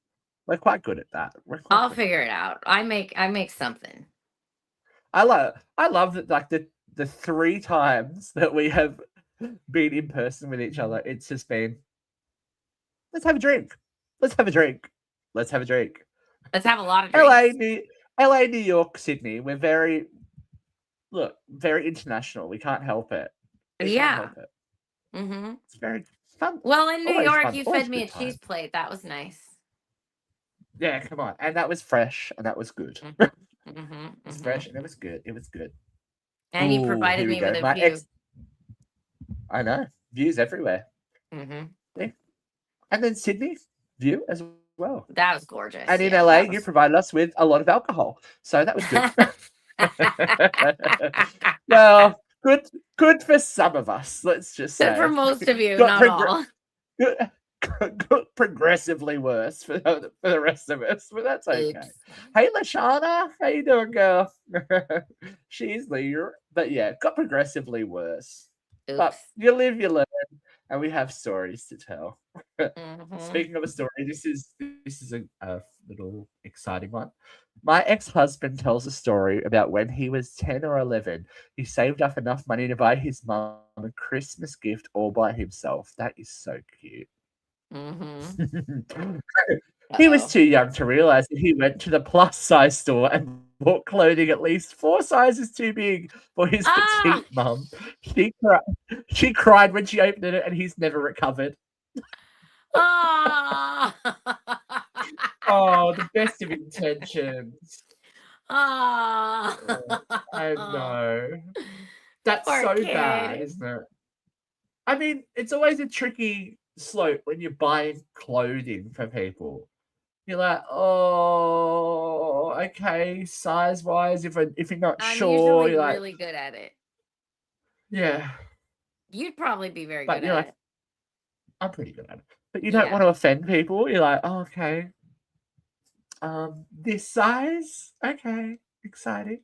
we're quite good at that. I'll figure it out. I make something. I love that, like, the 3 times that we have been in person with each other, it's just been, let's have a drink. Let's have a drink. Let's have a drink. Let's have a lot of drinks. LA, New York, Sydney. We're very international. We can't help it. Can't help it. Mm-hmm. It's very fun. Well, in New York, you fed me a cheese plate. That was nice. Yeah, come on. And that was fresh, and that was good. It's fresh, and it was good. It was good. And you provided me with a view. I know. Views everywhere. Mm-hmm. Yeah. And then Sydney, view as well. That was gorgeous. And in LA, you provided us with a lot of alcohol. So that was good. Well, good for some of us, let's just say. Good for most of you, not all. got progressively worse for the rest of us, but that's okay. Oops. Hey, Lashana, how you doing, girl? She's there, but yeah, got progressively worse. But Oops. you live, you learn, and we have stories to tell. Mm-hmm. Speaking of a story, this is a little exciting one. My ex-husband tells a story about when he was 10 or 11. He saved up enough money to buy his mum a Christmas gift all by himself. That is so cute. Mm-hmm. He was Uh-oh. too young to realize that he went to the plus size store and bought clothing at least 4 sizes too big for his Ah! petite mum. She cried when she opened it, and he's never recovered. Ah! Oh, the best of intentions. Ah! I know. That's Poor so bad, kid. isn't it? I mean, it's always a tricky slope when you're buying clothing for people. You're like, oh, okay, size-wise, if you're not I'm sure, usually you're like, really good at it. yeah. You'd probably be very But good you're at like, it. I'm pretty good at it. But you don't Yeah. want to offend people. You're like, oh, okay. This size? Okay, exciting.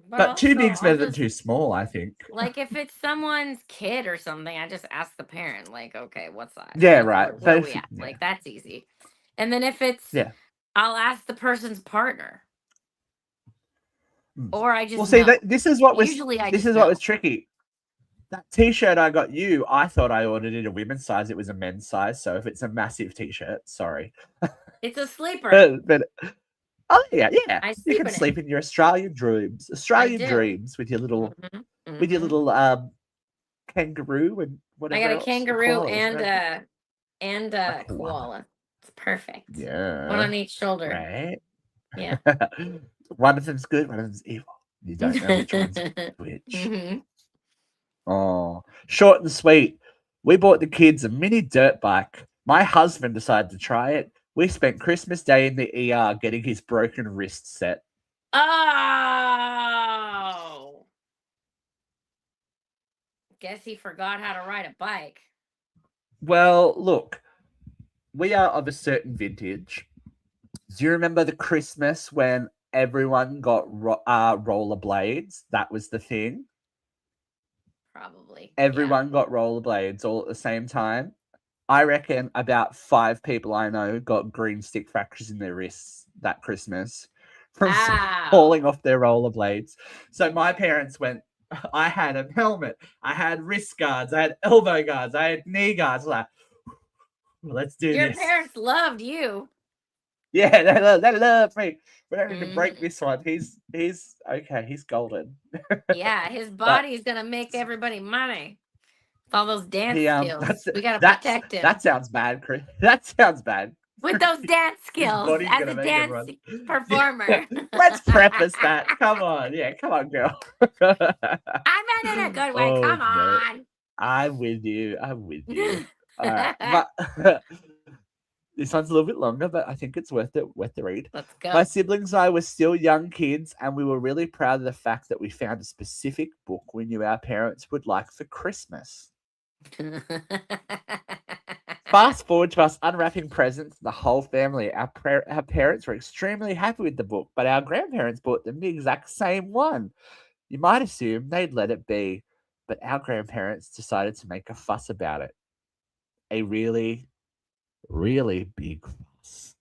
But But too also, big's I'll better than just too small, I think. like if it's someone's kid or something, I just ask the parent, like, okay, what size? Yeah, Like, right. where are we Both, at? yeah, Like, that's easy. And then if it's, yeah. I'll ask the person's partner, Mm. or I just Well, see, know. Usually, I this just is what was know. tricky. That T-shirt I got you, I thought I ordered it a women's size. It was a men's size. So if it's a massive T-shirt, sorry. It's a sleeper. But oh yeah, yeah. I You sleep can in it. sleep in your Australian dreams. I Australian do. dreams with your little Mm-hmm. kangaroo and I got whatever a else. A kangaroo koala, wasn't it? and A a koala. koala. It's perfect. One Yeah. on each shoulder. Right. Yeah. One of them's good, one of them's evil. You don't know which one's which. Mm-hmm. Oh, short and sweet. We bought the kids a mini dirt bike. My husband decided to try it. We spent Christmas Day in the ER getting his broken wrist set. Oh, guess he forgot how to ride a bike. Well, look, we are of a certain vintage. Do you remember the Christmas when everyone got rollerblades? That was the thing. Probably. Yeah. Everyone got rollerblades all at the same time. I reckon about 5 people I know got green stick fractures in their wrists that Christmas from falling Ow. off their rollerblades. So my parents went, I had a helmet, I had wrist guards, I had elbow guards, I had knee guards. Like, let's do Your this. parents loved you. Yeah, they love me. We don't need to break Mhm. this one. He's okay. He's golden. Yeah, his But body's gonna make everybody money. With all those dance he skills. We gotta protect him. that sounds bad, Chris. That sounds bad. With those dance His skills body's as gonna a make dance everyone. Yeah. performer. Let's preface that. Come on, yeah, come on, girl. I meant in a good way. Oh Come no, on. I'm with you. I'm with you. All right, but this one's a little bit longer, but I think it's worth it. Worth the read. Let's My go. siblings and I were still young kids, and we were really proud of the fact that we found a specific book we knew our parents would like for Christmas. Fast forward to us unwrapping presents, the whole family. Our parents were extremely happy with the book, but our grandparents bought them the exact same one. You might assume they'd let it be, but our grandparents decided to make a fuss about it. A really, really big fuss.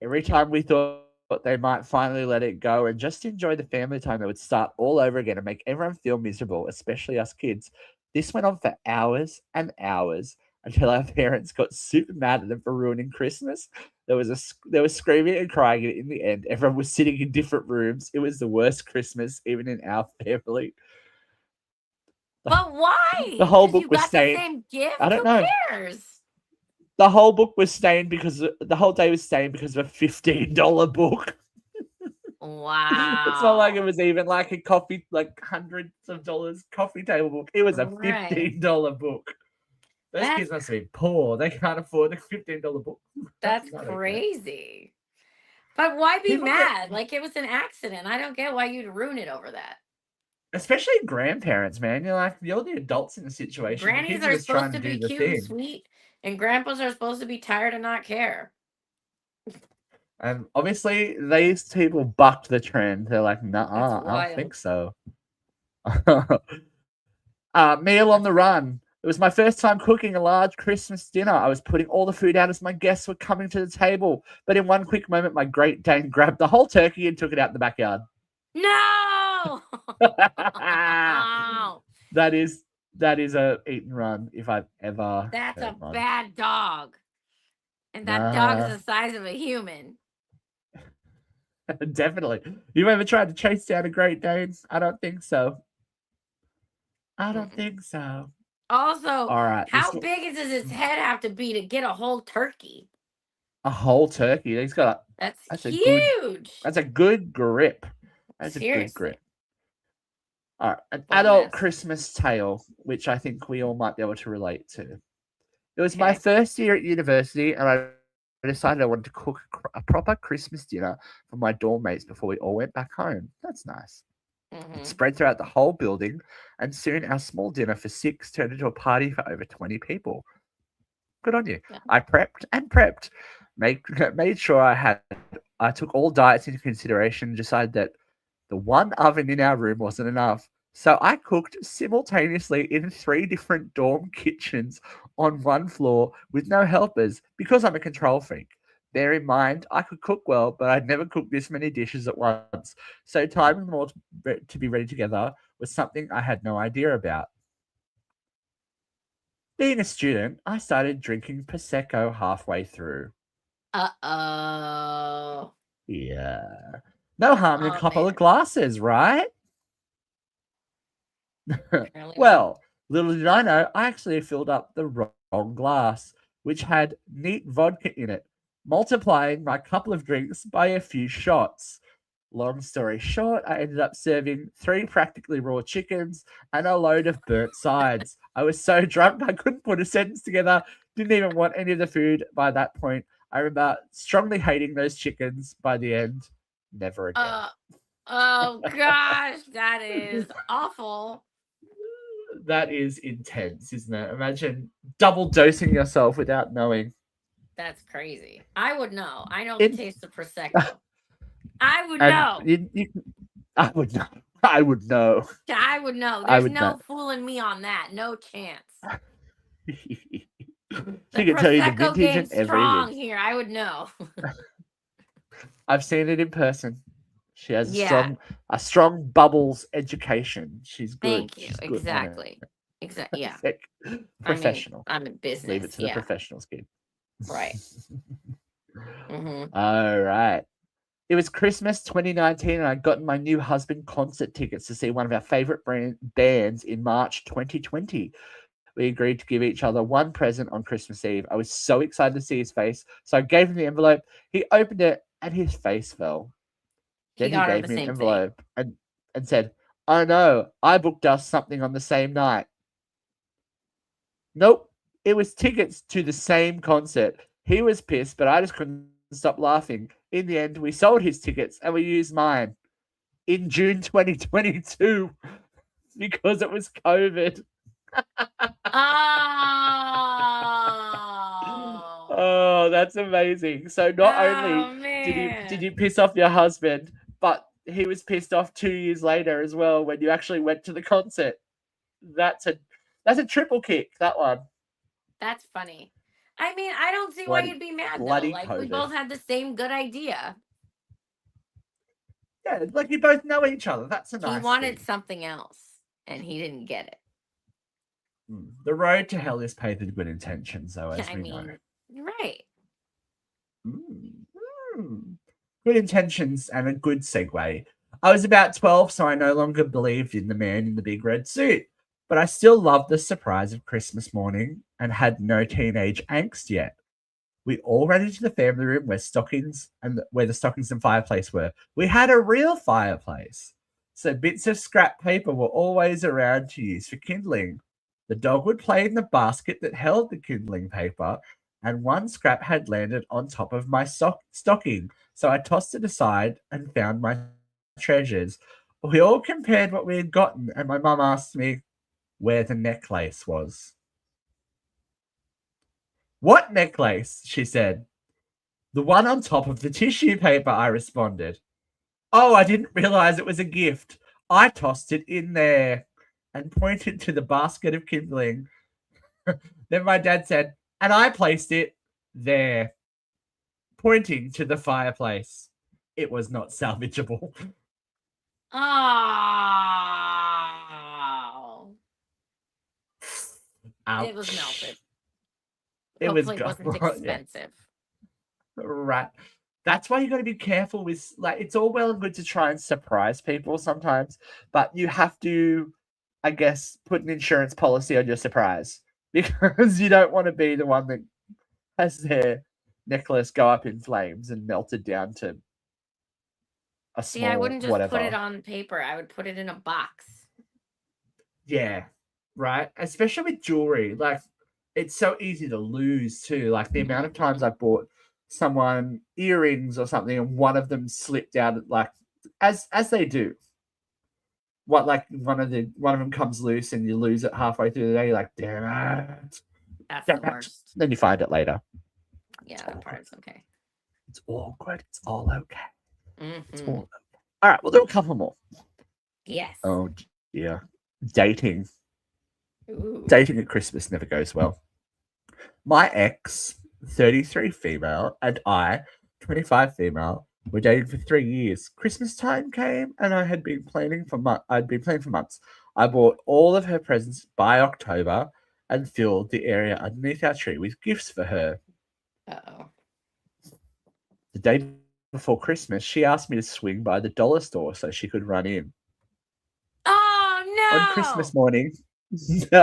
Every time we thought they might finally let it go and just enjoy the family time, they would start all over again and make everyone feel miserable, especially us kids. This went on for hours and hours until our parents got super mad at them for ruining Christmas. There was screaming and crying, and in the end, everyone was sitting in different rooms. It was the worst Christmas, even in our family. But why? The whole Because book you was got the stained. same I gift? don't Who know. cares? The whole book was stained because the whole day was stained because of a $15 book. It's not like it Wow. was even like a coffee, like hundreds of dollars coffee table book. It was a Right. $15 book. Those That's kids must be poor. They can't afford a $15 book. That's that's not okay. crazy. But why be People get, mad? Like it was an accident. I don't get why you'd ruin it over that. especially grandparents, man. You're like, you're the adults in the situation. The Grannies kids are are just supposed trying to to be do the cute and thing. sweet And grandpas are supposed to be tired and not care. And obviously, these people bucked the trend. They're like, That's nah, I don't think wild. so. Meal on the run. It was my first time cooking a large Christmas dinner. I was putting all the food out as my guests were coming to the table. But in one quick moment, my Great Dane grabbed the whole turkey and took it out the backyard. No! that is a eat and run if I've ever That's heard a one. bad dog. And that dog is Nah, the size of a human. definitely. You ever tried to chase down a Great Dane? I don't think so. I don't think so. Also, All right, how big does his head have to be to get a whole turkey? a whole turkey. He's got That's a good huge. that's a good grip. That's a good Seriously. grip. All right, an What a adult mess. Christmas tale, which I think we all might be able to relate to. It was my Okay. first year at university, and I decided I wanted to cook a proper Christmas dinner for my dorm mates before we all went back home. That's nice. It spread throughout the whole building, and soon our small dinner for 6 turned into a party for over 20 people. Good on you. Yeah. I prepped and prepped, made sure I took all diets into consideration, decided that the one oven in our room wasn't enough. So I cooked simultaneously in 3 different dorm kitchens on one floor with no helpers because I'm a control freak. Bear in mind, I could cook well, but I'd never cooked this many dishes at once. So timing them all to be ready together was something I had no idea about. Being a student, I started drinking Prosecco halfway through. Uh-oh. Yeah. No harm in a Oh, couple of man. glasses, right? Apparently not. Well, little did I know, I actually filled up the wrong glass, which had neat vodka in it, multiplying my couple of drinks by a few shots. Long story short, I ended up serving 3 practically raw chickens and a load of burnt sides. I was so drunk I couldn't put a sentence together, didn't even want any of the food by that point. I remember strongly hating those chickens by the end. Never again. Oh gosh, that is awful. That is intense, isn't it? Imagine double dosing yourself without knowing. That's crazy. I would know. I know the In taste of Prosecco. I would and know. I would know. I would know. I would know. I There's would know. no fooling me on that. No chance. She The can tell you the Prosecco vintage and game's strong everything. here. I would know. I've seen it in person. She has Yeah. a strong bubbles education. She's good. Thank you. She's good on it. Exactly. Yeah. I mean, Professional. I'm in Leave it business. to the Yeah. professionals, kid. Right. Mm-hmm. All right. It was Christmas 2019, and I'd gotten my new husband concert tickets to see one of our favorite bands in March 2020. We agreed to give each other one present on Christmas Eve. I was so excited to see his face, so I gave him the envelope. He opened it, and his face fell. He Then he got her the gave me an same thing. envelope and said, "Oh no, I booked us something on the same night." Nope, it was tickets to the same concert. He was pissed, but I just couldn't stop laughing. In the end, we sold his tickets and we used mine in June 2022 because it was COVID. Oh. Oh, that's amazing. So not only Oh did you man. piss off your husband, but he was pissed off 2 years later as well when you actually went to the concert. That's a triple kick, that one. That's funny. I mean, I don't see why Bloody you'd be mad though. bloody Like we COVID. both had the same good idea. Yeah, like you both know each other. That's a He nice wanted thing. something else and he didn't get it. The road to hell is paved with good intentions, though, as I we know. mean, you're right. Good intentions and a good segue. I was about 12, so I no longer believed in the man in the big red suit, but I still loved the surprise of Christmas morning and had no teenage angst yet. We all ran into the family room where the stockings and fireplace were. We had a real fireplace, so bits of scrap paper were always around to use for kindling. The dog would play in the basket that held the kindling paper, and one scrap had landed on top of my stocking, so I tossed it aside and found my treasures. We all compared what we had gotten, and my mum asked me where the necklace was. What necklace? She said. The one on top of the tissue paper, I responded. Oh, I didn't realize it was a gift. I tossed it in there and pointed to the basket of kindling. Then my dad said, and I placed it there, pointing to the fireplace. It was not salvageable. Oh. Ouch. It was melted. It Hopefully it was wasn't expensive. Yeah. Right. That's why you got to be careful with, like, it's all well and good to try and surprise people sometimes, but you have to, I guess, put an insurance policy on your surprise because you don't want to be the one that has their necklace go up in flames and melted down to a See, I small wouldn't just put it whatever. on paper. I would put it in a box. Yeah, right. Especially with jewelry, like it's so easy to lose too. Like the amount of times I bought someone earrings or something, and one of them slipped out, like as they do. What, like one of them comes loose and you lose it halfway through the day. You're like, damn it, That's damn the it. worst. Then you find it later. Yeah, that part is okay. It's all good. It's all okay. It's Mm-hmm. all okay. All right, we'll do a couple more. Yes. Oh dear, dating. Ooh. Dating at Christmas never goes well. My ex, 33 female, and I, 25 female, were dating for 3 years. Christmas time came, and I had been planning for I'd been planning for months. I bought all of her presents by October and filled the area underneath our tree with gifts for her. Uh-oh. The day before Christmas, she asked me to swing by the dollar store so she could run in. Oh, On no! Christmas morning,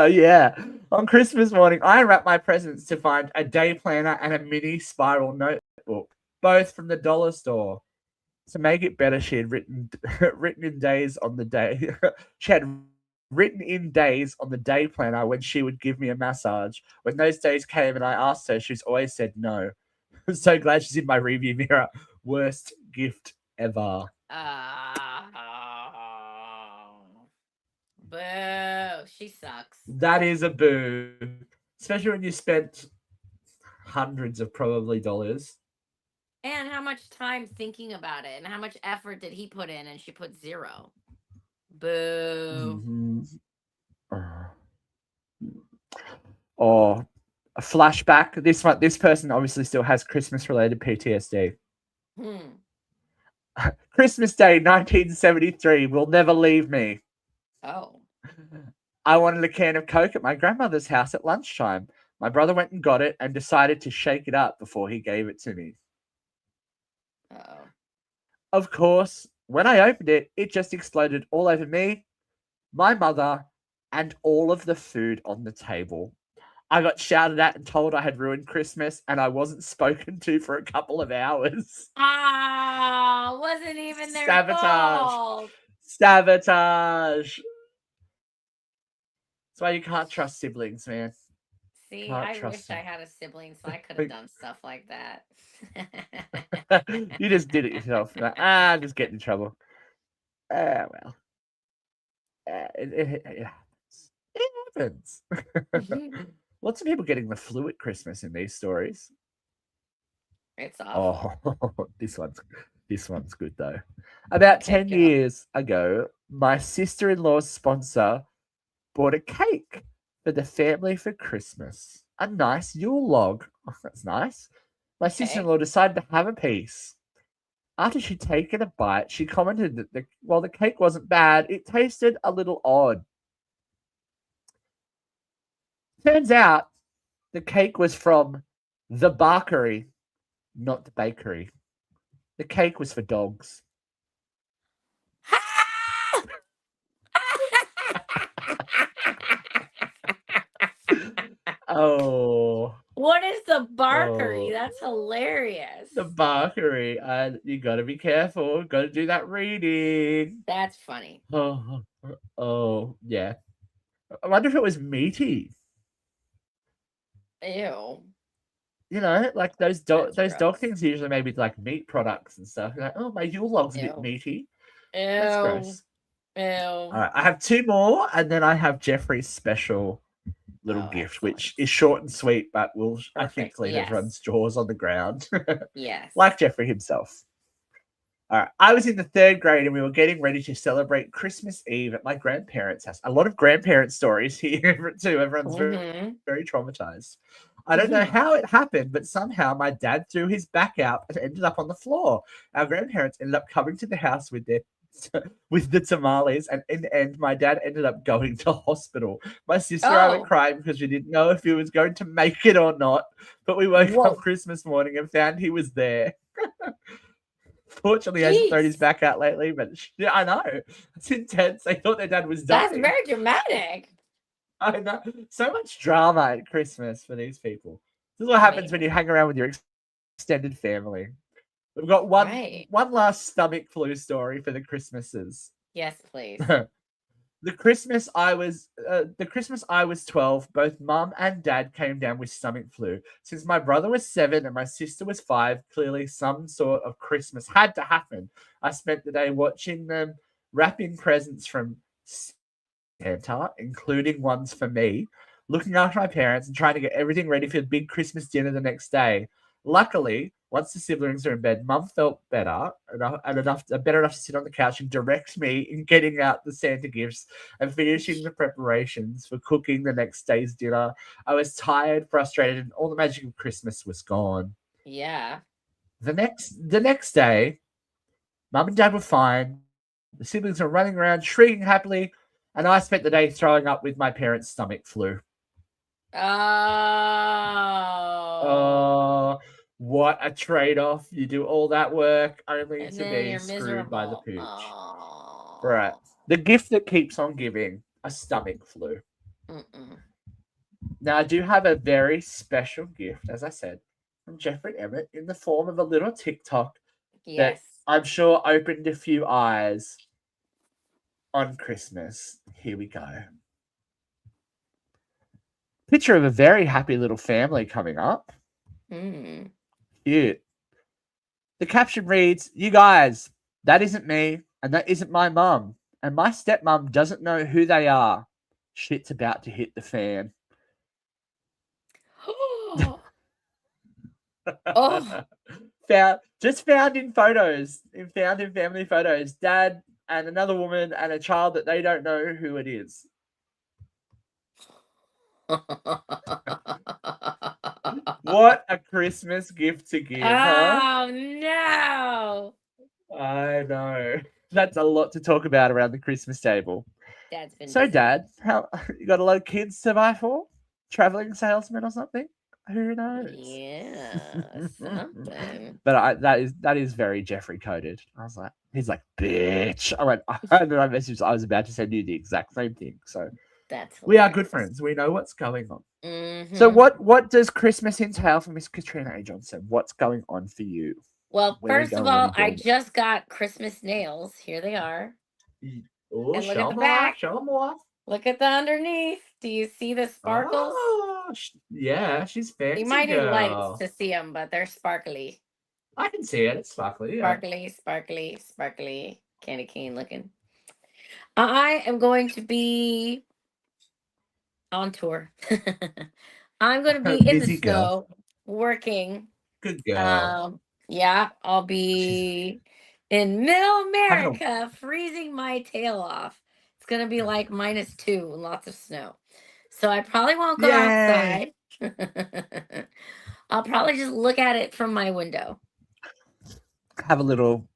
yeah. On Christmas morning, I unwrapped my presents to find a day planner and a mini spiral notebook, both from the dollar store. To make it better, she had written in days on the day. She had written in days on the day planner when she would give me a massage. When those days came and I asked her, she's always said no. I'm so glad she's in my review mirror. Worst gift ever. Boo. She sucks. That is a boo. Especially when you spent hundreds of probably dollars. And how much time thinking about it, and how much effort did he put in, and she put 0. Boo. Mm-hmm. Or a flashback. This person obviously still has Christmas related PTSD. Christmas Day 1973 will never leave me. Oh. I wanted a can of Coke at my grandmother's house at lunchtime. My brother went and got it and decided to shake it up before he gave it to me. Uh-oh. Of course, when I opened it, it just exploded all over me, my mother, and all of the food on the table. I got shouted at and told I had ruined Christmas, and I wasn't spoken to for a couple of hours. Ah, wasn't even their Sabotage. fault. Sabotage. That's why you can't trust siblings, man. See, Can't I trust wished them. I had a sibling so I could have done stuff like that. You just did it yourself. Like, I'm just getting in trouble. Well. It happens. It happens. Lots of people getting the flu at Christmas in these stories. It's awful. Oh, this one's good though. About Okay, 10 go. years ago, my sister-in-law's sponsor bought a cake for the family for Christmas. A nice Yule log. Oh, that's nice. My sister-in-law decided to have a piece. After she'd taken a bite, she commented that while the cake wasn't bad, it tasted a little odd. Turns out the cake was from the bakery, not the bakery. The cake was for dogs. Oh. What is the barkery? Oh. That's hilarious. The bakery. And you got to be careful. Got to do that reading. That's funny. Oh, yeah. I wonder if it was meaty. Ew. You know, like those dog gross. things usually maybe like meat products and stuff. You're like, oh, my Yule log's a bit Ew. meaty. Ew. That's gross. Ew. All right, I have 2 more, and then I have Jeffrey's special little Oh, gift, excellent. which is short and sweet, but will, I think, Perfect. leave Yes. everyone's jaws on the ground, Yes. like Jeffrey himself. All right. I was in the 3rd grade and we were getting ready to celebrate Christmas Eve at my grandparents' house. A lot of grandparent stories here too. Everyone's very traumatized. I don't know how it happened, but somehow my dad threw his back out and ended up on the floor. Our grandparents ended up coming to the house with their with the tamales, and in the end, my dad ended up going to hospital. My sister and I were Oh, crying because we didn't know if he was going to make it or not. But we woke up whoa. Christmas morning and found he was there. Fortunately, he hasn't thrown his Jeez. back out lately, but yeah, I know. It's intense. They thought their dad was That's dying. very dramatic. I know. So much drama at Christmas for these people. This is what happens when you hang around with your extended family. We've got Right. one last stomach flu story for the Christmases. Yes, please. The Christmas I was 12, both mum and dad came down with stomach flu. Since my brother was 7 and my sister was 5, clearly some sort of Christmas had to happen. I spent the day watching them wrapping presents from Santa, including ones for me, looking after my parents and trying to get everything ready for the big Christmas dinner the next day. Luckily, once the siblings were in bed, Mum felt better better enough to sit on the couch and direct me in getting out the Santa gifts and finishing the preparations for cooking the next day's dinner. I was tired, frustrated, and all the magic of Christmas was gone. Yeah. The next day, Mum and Dad were fine. The siblings were running around, shrieking happily, and I spent the day throwing up with my parents' stomach flu. Oh. Oh, what a trade-off. You do all that work only And to then be you're screwed by the miserable. pooch. Right. Oh. The gift that keeps on giving, a stomach flu. Mm-mm. Now, I do have a very special gift, as I said, from Jeffrey Emmett in the form of a little TikTok that Yes. I'm sure opened a few eyes on Christmas. Here we go. Picture of a very happy little family coming up. Mm. Cute. The caption reads, "You guys, that isn't me, and that isn't my mum, and my stepmom doesn't know who they are. Shit's about to hit the fan." Oh. Found in photos, found in family photos, dad and another woman and a child that they don't know who it is. What a Christmas gift to give, huh? Oh no. I know. That's a lot to talk about around the Christmas table. Dad's been So, busy. Dad, how you got a lot of kids to buy for? Traveling salesman or something? Who knows? Yeah, something. But that is very Jeffrey coded. I was like, he's like, bitch. I went, and then I messaged. I was about to send you the exact same thing. So That's we are good hilarious. friends. We know what's going on. So Mm-hmm. what does Christmas entail for Miss Katrina Jonson? What's going on for you? Well, Where are you first of going? What are all, you I doing? just got Christmas nails. Here they are. Oh, And look at show the them off. back. Show them off. Look at the underneath. Do you see the sparkles? Oh, yeah, she's You fancy might need lights girl. to see them, but they're sparkly. I can see it. It's sparkly. Yeah. Sparkly, sparkly, sparkly. Candy cane looking. I am going to be on tour. I'm going to be in the Busy girl. snow working. Good girl. Um, yeah, I'll She's be in middle having a America freezing my tail off. It's going to be like -2 and lots of snow. So I probably won't go yay. outside. I'll probably just look at it from my window. Have a little.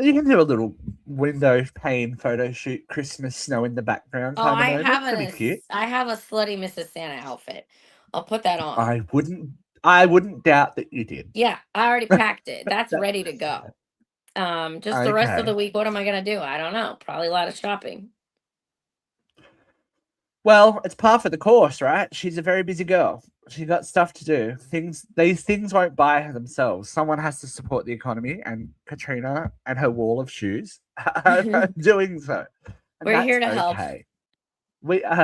You can do a little window pane photo shoot, Christmas snow in the background Oh, kind of moment. That'd be cute. I have a slutty Mrs. Santa outfit. I'll put that on. I wouldn't. I wouldn't doubt that you did. Yeah, I already packed it. That's That- ready to go. Just the rest of okay. the week, what am I gonna do? I don't know. Probably a lot of shopping. Well, it's par for the course, right? She's a very busy girl. She got stuff to do. These things won't buy themselves. Someone has to support the economy, and Katrina and her wall of shoes are doing so. And We're that's here to help. okay.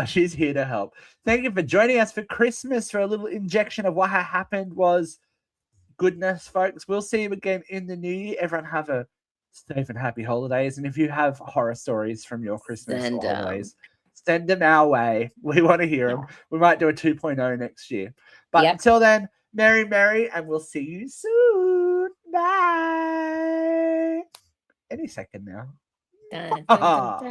She's here to help. Thank you for joining us for Christmas for a little injection of what happened was goodness, folks. We'll see you again in the new year. Everyone have a safe and happy holidays. And if you have horror stories from your Christmas Send or holidays, Send them our way. We want to hear them. We might do a 2.0 next year. But until then, Merry, and we'll see you soon. Bye. Any second now. Dun, dun, dun, dun.